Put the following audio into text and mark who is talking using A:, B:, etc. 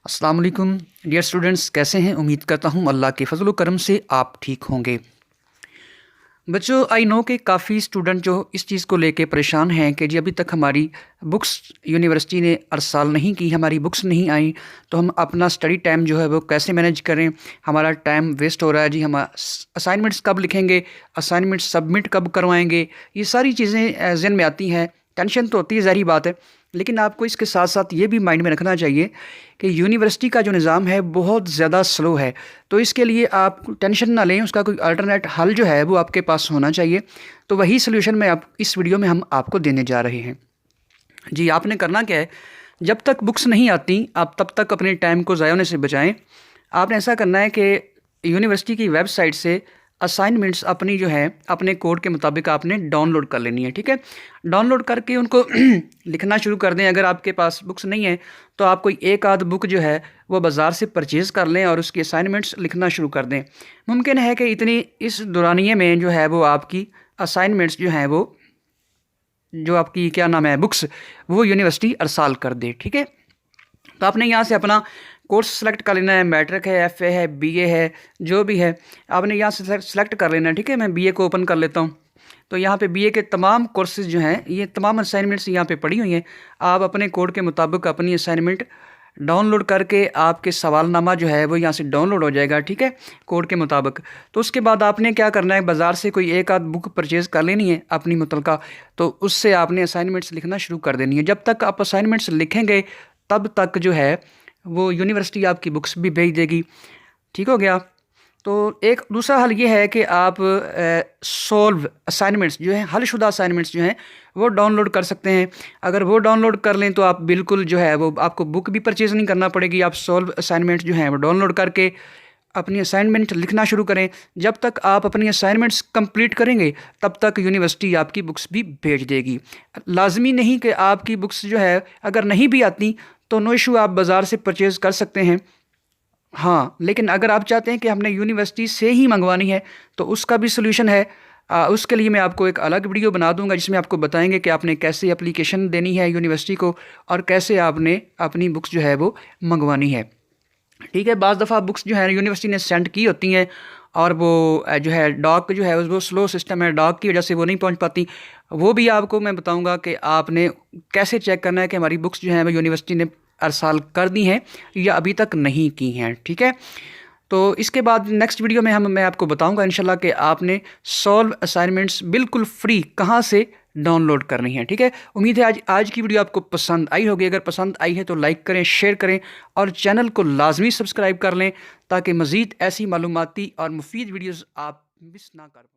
A: السلام علیکم dear students, کیسے ہیں؟ امید کرتا ہوں اللہ کے فضل و کرم سے آپ ٹھیک ہوں گے۔ بچوں، آئی نو کہ کافی اسٹوڈنٹ جو اس چیز کو لے کے پریشان ہیں کہ جی ابھی تک ہماری بکس یونیورسٹی نے ارسال نہیں کی، ہماری بکس نہیں آئیں، تو ہم اپنا اسٹڈی ٹائم جو ہے وہ کیسے مینیج کریں؟ ہمارا ٹائم ویسٹ ہو رہا ہے جی، ہم اسائنمنٹس کب لکھیں گے، اسائنمنٹس سبمٹ کب کروائیں گے؟ یہ ساری چیزیں ذہن میں آتی ہیں، ٹینشن تو ہوتی ہے، ظاہری بات ہے، لیکن آپ کو اس کے ساتھ ساتھ یہ بھی مائنڈ میں رکھنا چاہیے کہ یونیورسٹی کا جو نظام ہے بہت زیادہ سلو ہے، تو اس کے لیے آپ ٹینشن نہ لیں، اس کا کوئی الٹرنیٹ حل جو ہے وہ آپ کے پاس ہونا چاہیے۔ تو وہی سلوشن میں اس ویڈیو میں ہم آپ کو دینے جا رہے ہیں۔ جی، آپ نے کرنا کیا ہے، جب تک بکس نہیں آتی آپ تب تک اپنے ٹائم کو ضائع ہونے سے بچائیں۔ آپ نے ایسا کرنا ہے کہ یونیورسٹی کی ویب سائٹ سے اسائنمنٹس اپنی جو ہے اپنے کوڈ کے مطابق آپ نے ڈاؤن لوڈ کر لینی ہے، ٹھیک ہے؟ ڈاؤن لوڈ کر کے ان کو لکھنا شروع کر دیں۔ اگر آپ کے پاس بکس نہیں ہیں تو آپ کوئی ایک آدھ بک جو ہے وہ بازار سے پرچیز کر لیں اور اس کی اسائنمنٹس لکھنا شروع کر دیں۔ ممکن ہے کہ اس دورانیے میں جو ہے وہ آپ کی اسائنمنٹس جو ہیں وہ جو آپ کی بکس وہ یونیورسٹی ارسال کر دے، ٹھیک ہے؟ تو آپ نے یہاں سے اپنا کورس سلیکٹ کر لینا ہے، میٹرک ہے، ایف اے ہے، بی اے ہے، جو بھی ہے آپ نے یہاں سے سلیکٹ کر لینا ہے، ٹھیک ہے؟ میں بی اے کو اوپن کر لیتا ہوں۔ تو یہاں پہ بی اے کے تمام کورسز جو ہیں، یہ تمام اسائنمنٹس یہاں پہ پڑی ہوئی ہیں۔ آپ اپنے کوڈ کے مطابق اپنی اسائنمنٹ ڈاؤن لوڈ کر کے آپ کے سوال نامہ جو ہے وہ یہاں سے ڈاؤن لوڈ ہو جائے گا، ٹھیک ہے؟ کوڈ کے مطابق۔ تو اس کے بعد آپ نے کیا کرنا ہے، بازار سے کوئی ایک آدھ بک پرچیز کر لینی ہے اپنی متعلقہ، تو اس سے آپ نے اسائنمنٹس لکھنا شروع کر دینی ہے۔ جب تک آپ اسائنمنٹس لکھیں گے تب تک جو ہے وہ یونیورسٹی آپ کی بکس بھی بھیج دے گی، ٹھیک ہو گیا؟ تو ایک دوسرا حل یہ ہے کہ آپ سولو اسائنمنٹس جو ہیں، حل شدہ اسائنمنٹس جو ہیں وہ ڈاؤن لوڈ کر سکتے ہیں۔ اگر وہ ڈاؤن لوڈ کر لیں تو آپ بالکل جو ہے وہ آپ کو بک بھی پرچیز نہیں کرنا پڑے گی۔ آپ سولو اسائنمنٹس جو ہیں وہ ڈاؤن لوڈ کر کے اپنی اسائنمنٹ لکھنا شروع کریں۔ جب تک آپ اپنی اسائنمنٹس کمپلیٹ کریں گے تب تک یونیورسٹی آپ کی بکس بھی بھیج دے گی۔ لازمی نہیں کہ آپ کی بکس جو ہے اگر نہیں بھی آتی تو نو ایشو، آپ بازار سے پرچیز کر سکتے ہیں۔ ہاں، لیکن اگر آپ چاہتے ہیں کہ ہم نے یونیورسٹی سے ہی منگوانی ہے تو اس کا بھی سلوشن ہے۔ اس کے لیے میں آپ کو ایک الگ ویڈیو بنا دوں گا جس میں آپ کو بتائیں گے کہ آپ نے کیسے اپلیکیشن دینی ہے یونیورسٹی کو اور کیسے آپ نے اپنی بکس جو ہے وہ منگوانی ہے، ٹھیک ہے؟ بعض دفعہ بکس جو ہے یونیورسٹی نے سینڈ کی ہوتی ہیں اور وہ جو ہے ڈاک جو ہے وہ سلو سسٹم ہے، ڈاک کی وجہ سے وہ نہیں پہنچ پاتی۔ وہ بھی آپ کو میں بتاؤں گا کہ آپ نے کیسے چیک کرنا ہے کہ ہماری بکس جو ہیں وہ یونیورسٹی نے ارسال کر دی ہیں یا ابھی تک نہیں کی ہیں، ٹھیک ہے؟ تو اس کے بعد نیکسٹ ویڈیو میں میں آپ کو بتاؤں گا انشاءاللہ کہ آپ نے سولو اسائنمنٹس بالکل فری کہاں سے ڈاؤن لوڈ کرنی ہے، ٹھیک ہے؟ امید ہے آج کی ویڈیو آپ کو پسند آئی ہوگی۔ اگر پسند آئی ہے تو لائک کریں، شیئر کریں اور چینل کو لازمی سبسکرائب کر لیں تاکہ مزید ایسی معلوماتی اور مفید ویڈیوز آپ مس نہ کر پائیں۔